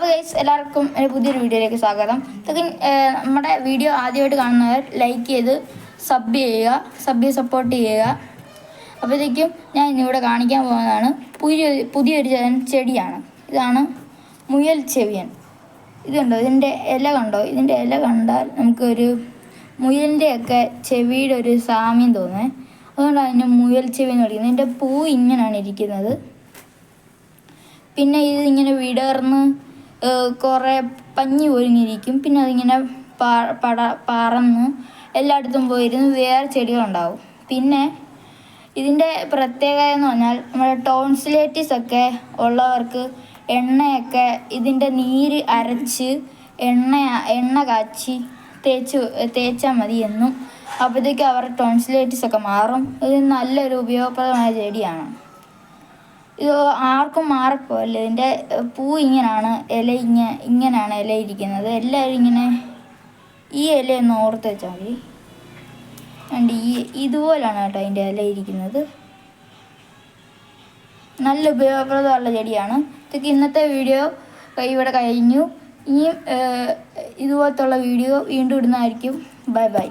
Hello guys, എല്ലാവർക്കും ഒരു പുതിയൊരു വീഡിയോയിലേക്ക് സ്വാഗതം. നമ്മുടെ വീഡിയോ ആദ്യമായിട്ട് കാണുന്നവർ ലൈക്ക് ചെയ്ത് സബ് സപ്പോർട്ട് ചെയ്യുക. അപ്പോഴത്തേക്കും ഞാൻ ഇന്നിവിടെ കാണിക്കാൻ പോകുന്നതാണ് പുതിയൊരു ചെടിയാണ്. ഇതാണ് മുയൽ ചെവിയൻ. ഇതുണ്ടോ, ഇതിൻ്റെ ഇല കണ്ടോ? ഇതിൻ്റെ ഇല കണ്ടാൽ നമുക്കൊരു മുയലിൻ്റെയൊക്കെ ചെവിയുടെ ഒരു സാമ്യം തോന്നുന്നത്. അതുകൊണ്ടാണ് അതിന് മുയൽ ചെവി എന്ന് വിളിക്കുന്നത്. ഇതിൻ്റെ പൂ ഇങ്ങനെയാണ് ഇരിക്കുന്നത്. പിന്നെ ഇതിങ്ങനെ വിടർന്ന് കുറേ പഞ്ഞി പൊരിഞ്ഞിരിക്കും. പിന്നെ അതിങ്ങനെ പറന്ന് എല്ലായിടത്തും പോയിരുന്ന് വേറെ ചെടികളുണ്ടാവും. പിന്നെ ഇതിൻ്റെ പ്രത്യേകത എന്ന് പറഞ്ഞാൽ നമ്മുടെ ടോൺസിലൈറ്റിസ് ഒക്കെ ഉള്ളവർക്ക് എണ്ണയൊക്കെ ഇതിൻ്റെ നീര് അരച്ച് എണ്ണ കാച്ചി തേച്ചാൽ മതി എന്നും. അപ്പോഴത്തേക്കും അവരുടെ ടോൺസിലൈറ്റിസ് ഒക്കെ മാറും. ഇത് നല്ലൊരു ഉപയോഗപ്രദമായ ചെടിയാണ്. ഇത് ആർക്കും മാറിപ്പോവല്ലേ. ഇതിൻ്റെ പൂ ഇങ്ങനെയാണ്, ഇങ്ങനെയാണ് ഇല ഇരിക്കുന്നത്. എല്ലാവരും ഇങ്ങനെ ഈ ഇലയൊന്ന് ഓർത്ത് വെച്ചാൽ മതി. കണ്ട് ഇതുപോലാണ് കേട്ടോ അതിൻ്റെ ഇല ഇരിക്കുന്നത്. നല്ല ഉപയോഗപ്രദമുള്ള ചെടിയാണ്. ഇതൊക്കെ ഇന്നത്തെ വീഡിയോ ഇവിടെ കഴിഞ്ഞു. ഇനിയും ഇതുപോലത്തുള്ള വീഡിയോ വീണ്ടും ഇടുന്നതായിരിക്കും. Bye bye.